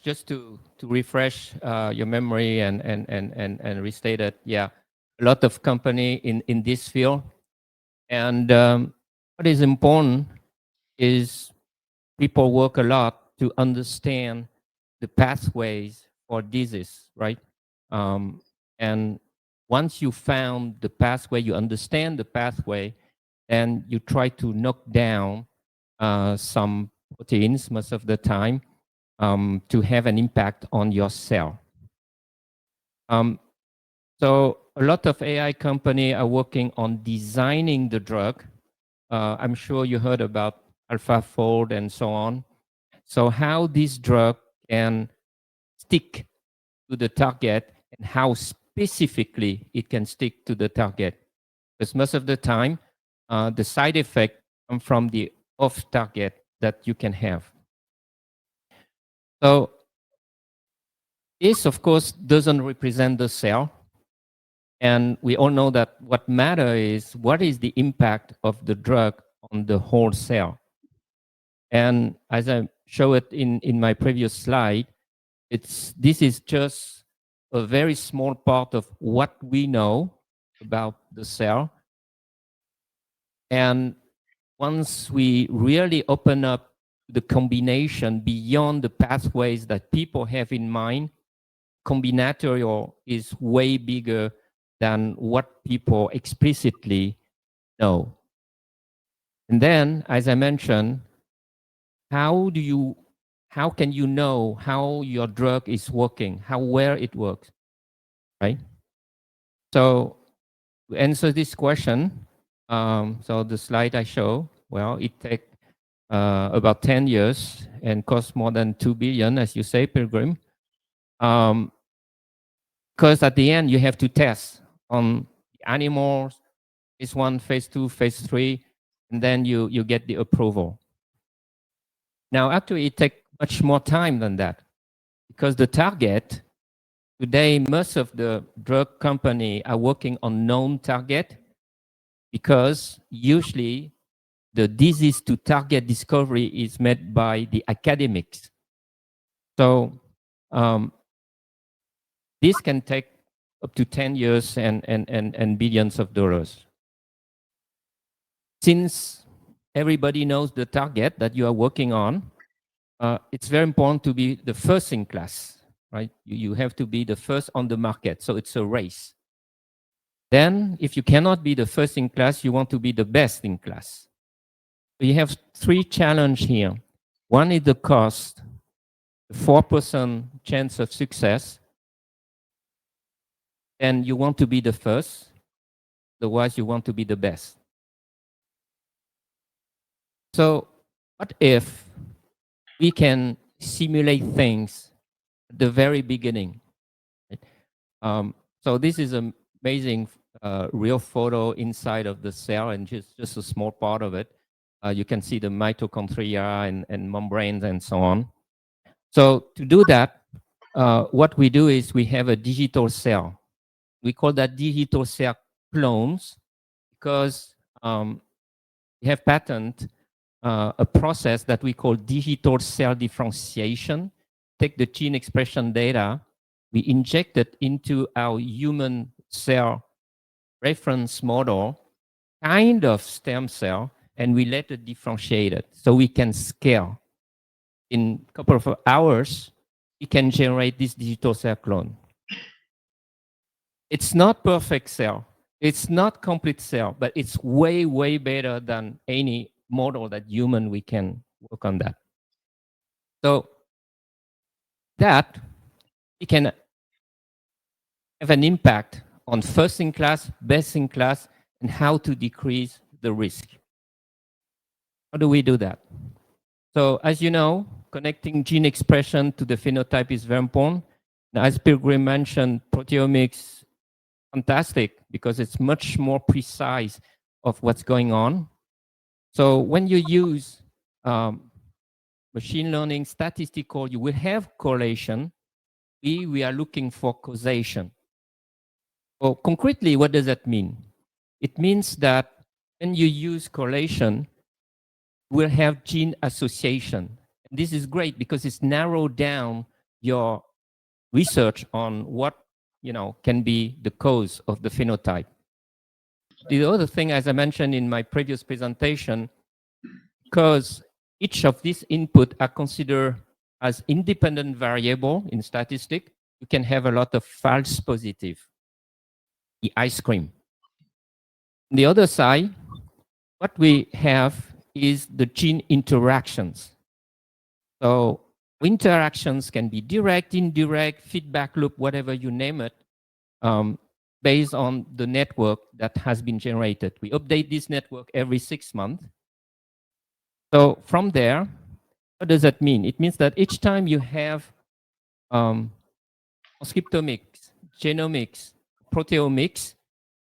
Just to refresh your memory and restate it, yeah, a lot of company in this field. And what is important is people work a lot to understand the pathways for disease, right? And once you found the pathway, you understand the pathway, and you try to knock down some proteins most of the time to have an impact on your cell. Um, so a lot of AI company are working on designing the drug. I'm sure you heard about AlphaFold and so on. So how this drug can stick to the target and how specifically it can stick to the target. Because most of the time, the side effect come from the off target that you can have. So this, of course, doesn't represent the cell. And we all know that what matters is what is the impact of the drug on the whole cell. And as I show it in my previous slide, this is just a very small part of what we know about the cell. And once we really open up the combination beyond the pathways that people have in mind, combinatorial is way bigger than what people explicitly know. And then, as I mentioned, how do you how can you know how your drug is working, how well it works, right? So to answer this question, so the slide I show, well, it takes about 10 years and costs more than 2 billion, as you say, Pilgrim. Because at the end, you have to test on animals, phase 1, phase 2, phase 3, and then you get the approval. Now, actually, it takes much more time than that because the target, today, most of the drug company are working on known target because usually the disease to target discovery is made by the academics. So this can take up to 10 years and billions of dollars. Since everybody knows the target that you are working on, it's very important to be the first in class, right? You have to be the first on the market. So it's a race. Then if you cannot be the first in class, you want to be the best in class. So you have 3 challenges here. One is the cost, 4% chance of success. And you want to be the first, otherwise you want to be the best. So what if we can simulate things at the very beginning? So this is an amazing real photo inside of the cell, and just a small part of it. You can see the mitochondria and membranes and so on. So to do that, what we do is we have a digital cell. We call that digital cell clones because we have patented a process that we call digital cell differentiation. Take the gene expression data, we inject it into our human cell reference model, kind of stem cell, and we let it differentiate it so we can scale. In a couple of hours, we can generate this digital cell clone. It's not perfect cell. It's not complete cell, but it's way, way better than any model that human we can work on that. So that it can have an impact on first in class, best in class, and how to decrease the risk. How do we do that? So as you know, connecting gene expression to the phenotype is very important. Now, as Pilgrim mentioned, proteomics, fantastic because it's much more precise of what's going on. So when you use machine learning, statistical, you will have correlation. We are looking for causation. So concretely, what does that mean? It means that when you use correlation, you will have gene association. And this is great because it's narrowed down your research on what can be the cause of the phenotype. The other thing, as I mentioned in my previous presentation, because each of these input are considered as independent variable in statistic, you can have a lot of false positive. The ice cream. On the other side, what we have is the gene interactions. So interactions can be direct, indirect, feedback loop, whatever you name it, based on the network that has been generated. We update this network every 6 months. So from there, what does that mean? It means that each time you have transcriptomics, genomics, proteomics,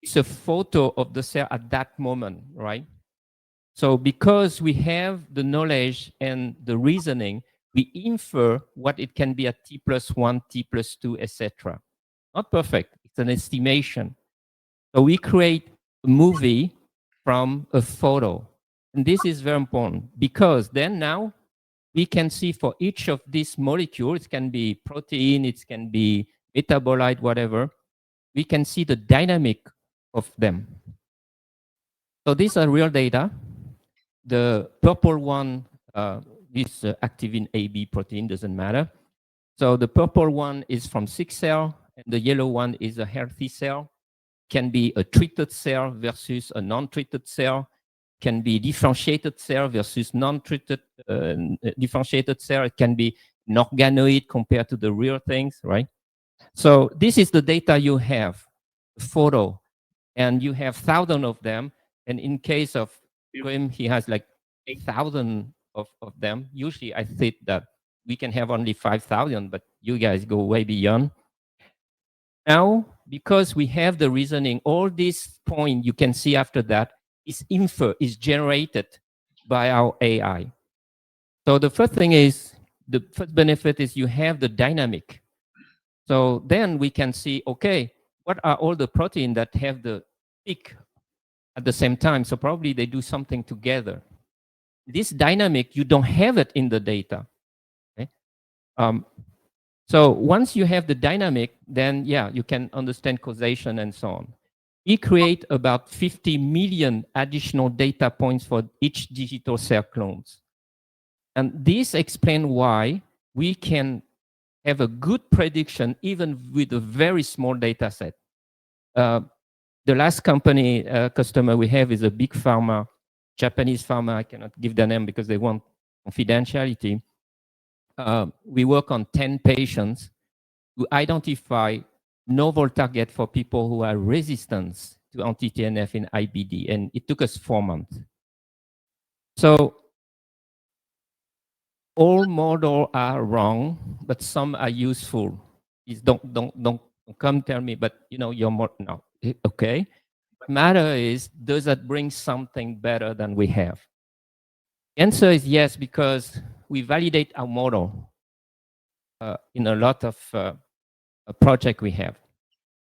it's a photo of the cell at that moment, right? So because we have the knowledge and the reasoning, we infer what it can be at t+1, t+2, etc. Not perfect, it's an estimation. So we create a movie from a photo. And this is very important because then now we can see for each of these molecules, it can be protein, it can be metabolite, whatever, we can see the dynamic of them. So these are real data. The purple one is activin AB protein, doesn't matter. So the purple one is from sick cell, and the yellow one is a healthy cell. Can be a treated cell versus a non-treated cell. Can be differentiated cell versus non-treated differentiated cell. It can be an organoid compared to the real things, right? So this is the data you have, photo, and you have thousands of them. And in case of Grim, he has like 8,000 of them. Usually I think that we can have only 5,000, but you guys go way beyond. Now, because we have the reasoning, all this point you can see after that is generated by our AI. So the first thing is, the first benefit is you have the dynamic. So then we can see, okay, what are all the proteins that have the peak at the same time? So probably they do something together. This dynamic, you don't have it in the data. Okay? So once you have the dynamic, then yeah, you can understand causation and so on. We create about 50 million additional data points for each digital cell clones. And this explains why we can have a good prediction even with a very small data set. The last company customer we have is a big pharma, Japanese pharma. I cannot give the name because they want confidentiality. We work on 10 patients to identify novel target for people who are resistant to anti-TNF in IBD, and it took us 4 months. So all models are wrong, but some are useful. Please don't come tell me, but you're more no. Okay. What matter is, does that bring something better than we have? The answer is yes, because we validate our model in a lot of project we have.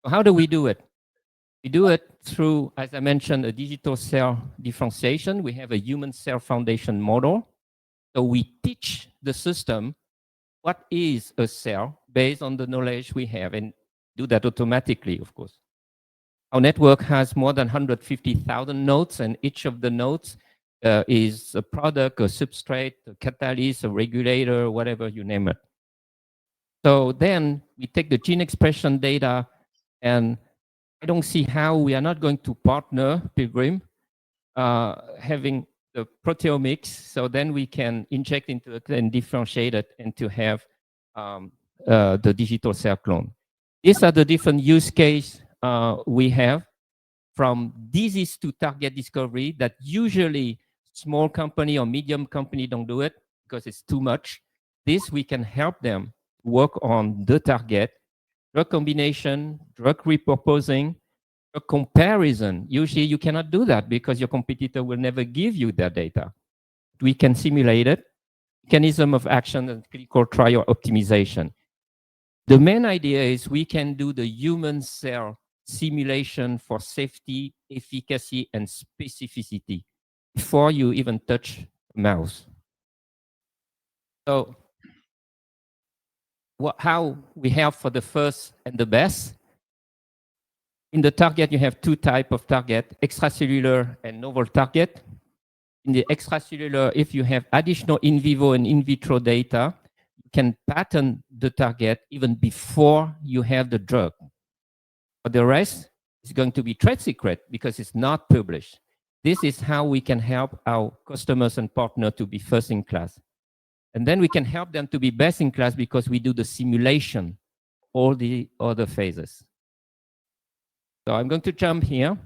So how do we do it? We do it through, as I mentioned, a digital cell differentiation. We have a human cell foundation model. So we teach the system what is a cell based on the knowledge we have, and do that automatically, of course. Our network has more than 150,000 nodes, and each of the nodes is a product, a substrate, a catalyst, a regulator, whatever you name it. So then we take the gene expression data, and I don't see how we are not going to partner Pilgrim having the proteomics, so then we can inject into it and differentiate it and to have the digital cell clone. These are the different use case we have, from disease to target discovery, that usually small company or medium company don't do it because it's too much. This, we can help them work on the target, drug combination, drug repurposing, a comparison. Usually you cannot do that because your competitor will never give you that data. We can simulate it. Mechanism of action and clinical trial optimization. The main idea is we can do the human cell simulation for safety, efficacy, and specificity before you even touch a mouse. So how we have for the first and the best. In the target, you have two types of target, extracellular and novel target. In the extracellular, if you have additional in vivo and in vitro data, you can patent the target even before you have the drug. For the rest, it's going to be trade secret because it's not published. This is how we can help our customers and partners to be first in class. And then we can help them to be best in class because we do the simulation, all the other phases. So I'm going to jump here.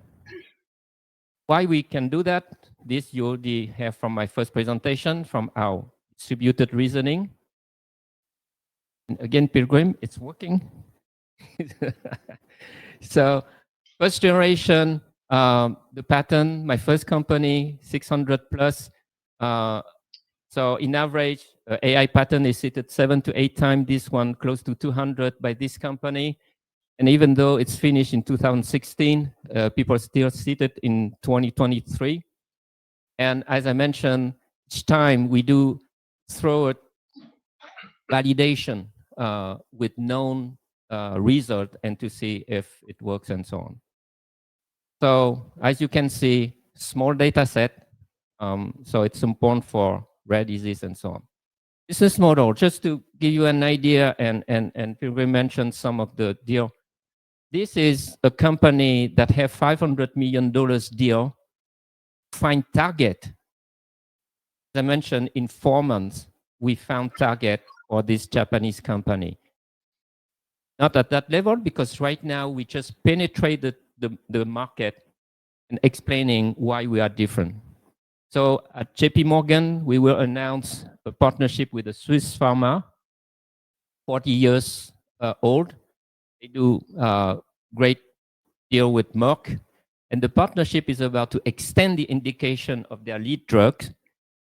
Why we can do that? This you already have from my first presentation from our distributed reasoning. And again, Pilgrim, it's working. So first generation, the patent, my first company, 600 plus. So in average, AI patent is seated 7 to 8 times. This one close to 200 by this company. And even though it's finished in 2016, people still seated in 2023. And as I mentioned, each time we do throw a validation with known result and to see if it works and so on. So as you can see, small data set. So it's important for rare disease and so on. Business model, just to give you an idea, and Pilgrim mentioned some of the deal. This is a company that have $500 million deal, find target. As I mentioned, in 4 months, we found target for this Japanese company. Not at that level, because right now we just penetrated the market and explaining why we are different. So at JP Morgan, we will announce a partnership with a Swiss pharma, 40 years old. They do great deal with Merck. And the partnership is about to extend the indication of their lead drugs,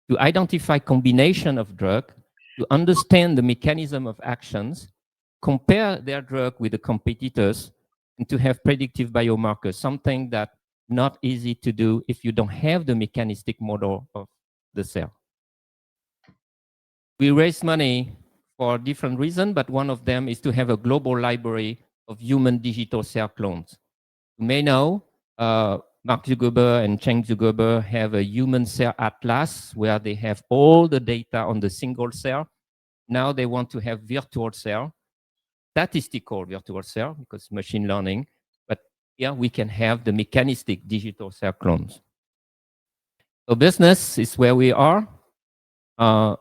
to identify combination of drug, to understand the mechanism of actions, compare their drug with the competitors, and to have predictive biomarkers, something that not easy to do if you don't have the mechanistic model of the cell. We raise money for different reasons, but one of them is to have a global library of human digital cell clones. You may know Mark Zuckerberg and Cheng Zuckerberg have a human cell atlas where they have all the data on the single cell. Now they want to have virtual cell, statistical virtual cell, because machine learning, but here we can have the mechanistic digital cell clones. So business is where we are.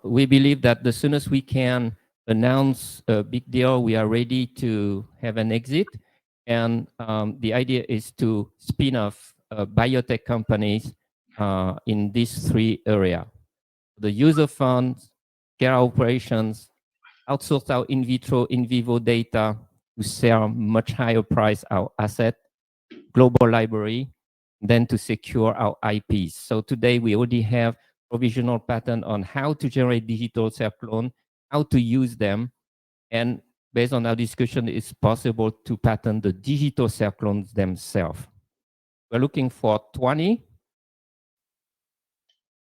We believe that the soonest we can announce a big deal, we are ready to have an exit. And the idea is to spin off biotech companies in these 3 areas. The user funds, care operations, outsource our in vitro, in vivo data to sell much higher price our asset, global library, then to secure our IPs. So today we already have provisional patent on how to generate digital cell clone, how to use them, and based on our discussion, it's possible to patent the digital cell clones themselves. We're looking for 20.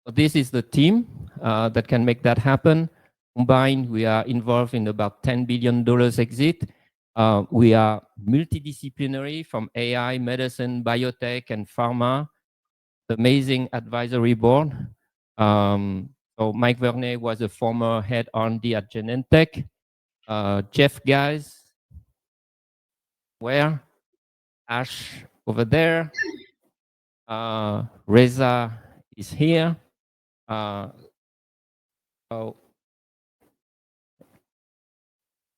So this is the team that can make that happen. Combined, we are involved in about $10 billion exit. We are multidisciplinary from AI, medicine, biotech, and pharma. Amazing advisory board. So Mike Verney was a former head R&D at Genentech. Jeff Guys, where? Ash over there. Reza is here.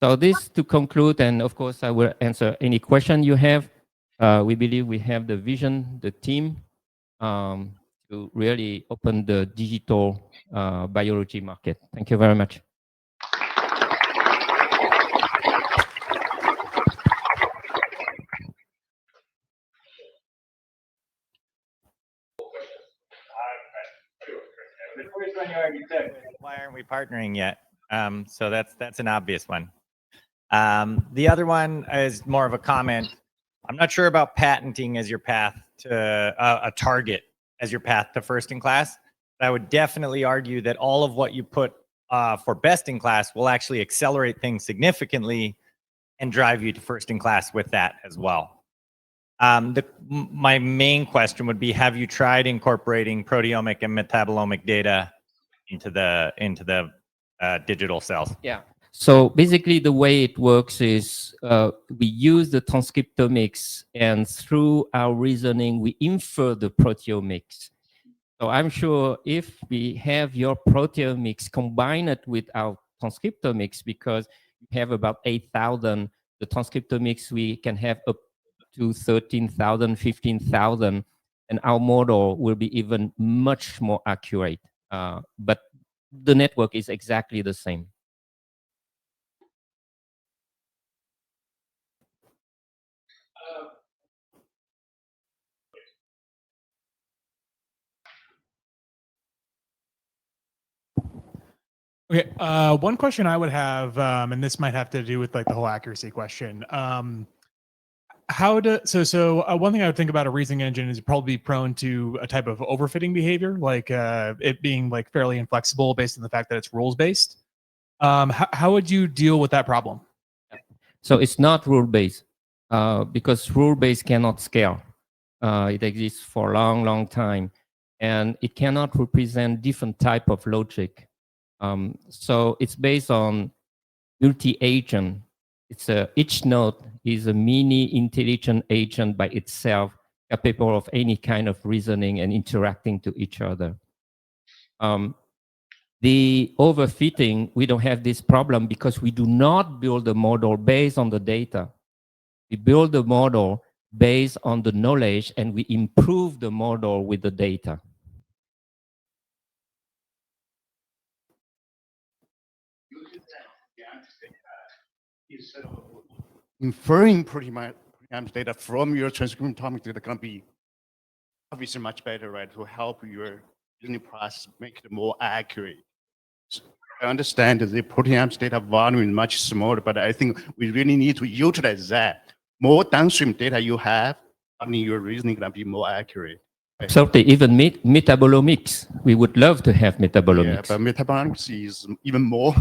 So this to conclude, and of course I will answer any question you have. We believe we have the vision, the team, to really open the digital biology market. Thank you very much. Why aren't we partnering yet? So that's an obvious one. The other one is more of a comment. I'm not sure about patenting as your path to a target as your path to first in class. But I would definitely argue that all of what you put for best in class will actually accelerate things significantly and drive you to first in class with that as well. My main question would be, have you tried incorporating proteomic and metabolomic data into the digital cells? Yeah. So basically the way it works is we use the transcriptomics, and through our reasoning, we infer the proteomics. So I'm sure if we have your proteomics, combine it with our transcriptomics, because we have about 8,000, the transcriptomics we can have up to 13,000, 15,000, and our model will be even much more accurate. But the network is exactly the same. Okay, one question I would have, and this might have to do with like the whole accuracy question. One thing I would think about a reasoning engine is probably prone to a type of overfitting behavior, like it being like fairly inflexible based on the fact that it's rules based. How would you deal with that problem? So it's not rule based because rule based cannot scale. It exists for a long, long time, and it cannot represent different type of logic. So it's based on multi-agent. Each node is a mini intelligent agent by itself, capable of any kind of reasoning and interacting to each other. The overfitting, we don't have this problem because we do not build a model based on the data. We build the model based on the knowledge, and we improve the model with the data. Instead of inferring pretty much data from your transcriptomic data can be obviously much better, right? To help your unit process make it more accurate. So I understand that the proteomics data volume is much smaller, but I think we really need to utilize that. More downstream data you have, I mean, your reasoning can be more accurate. Absolutely, even metabolomics. We would love to have metabolomics. Yeah, but metabolomics is even more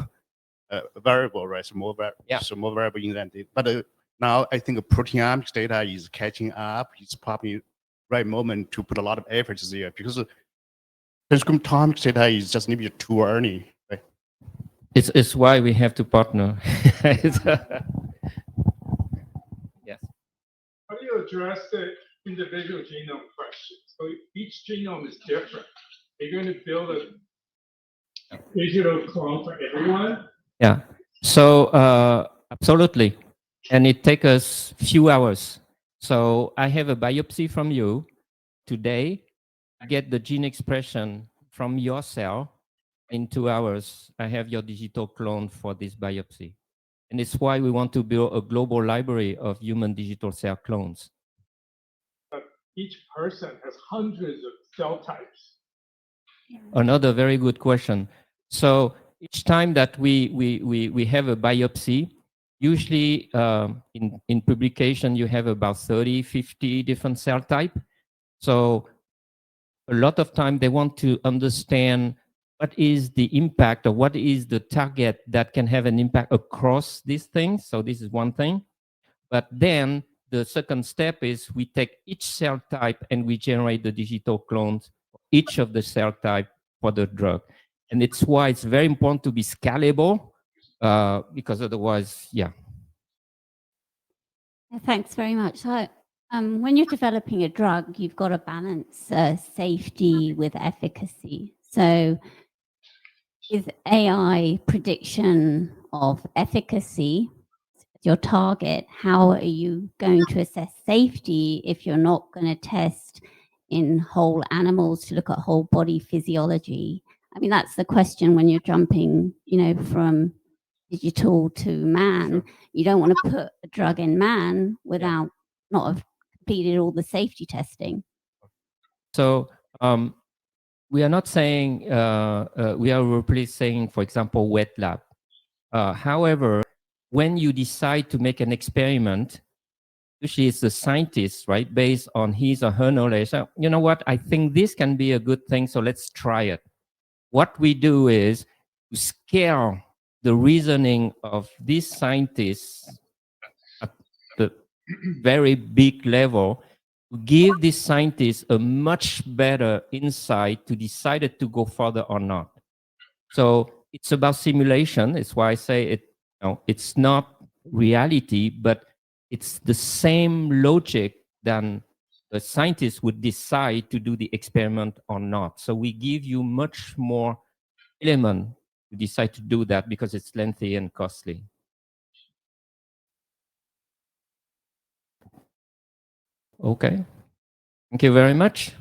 variable, right? So more variable in that data. But now I think proteomics data is catching up. It's probably right moment to put a lot of efforts there, because transcriptomics data is just maybe too early. Right? It's why we have to partner. Yes. How do you address the individual genome question? So each genome is different. Are you going to build a digital clone for everyone? Yeah. So absolutely, and it takes us few hours. So I have a biopsy from you today. I get the gene expression from your cell. In 2 hours, I have your digital clone for this biopsy. And it's why we want to build a global library of human digital cell clones. But each person has hundreds of cell types. Another very good question. So each time that we have a biopsy, usually in publication, you have about 30, 50 different cell type. So a lot of time they want to understand what is the impact, or what is the target that can have an impact across these things. So this is one thing. But then the second step is we take each cell type and we generate the digital clones for each of the cell type for the drug. And it's why it's very important to be scalable, because otherwise, yeah. Thanks very much. So, when you're developing a drug, you've got to balance safety with efficacy. So with AI prediction of efficacy, your target, how are you going to assess safety if you're not going to test in whole animals to look at whole body physiology? I mean, that's the question when you're jumping, from digital to man. Sure. You don't want to put a drug in man without not have completed all the safety testing. So we are not saying, we are replacing, for example, wet lab. However, when you decide to make an experiment, usually it's the scientist, right, based on his or her knowledge. So, you know what, I think this can be a good thing, so let's try it. What we do is scale the reasoning of these scientists at the very big level, to give these scientists a much better insight to decide to go further or not. So it's about simulation. It's why I say it, it's not reality, but it's the same logic than the scientists would decide to do the experiment or not. So we give you much more element to decide to do that because it's lengthy and costly. Okay. Thank you very much.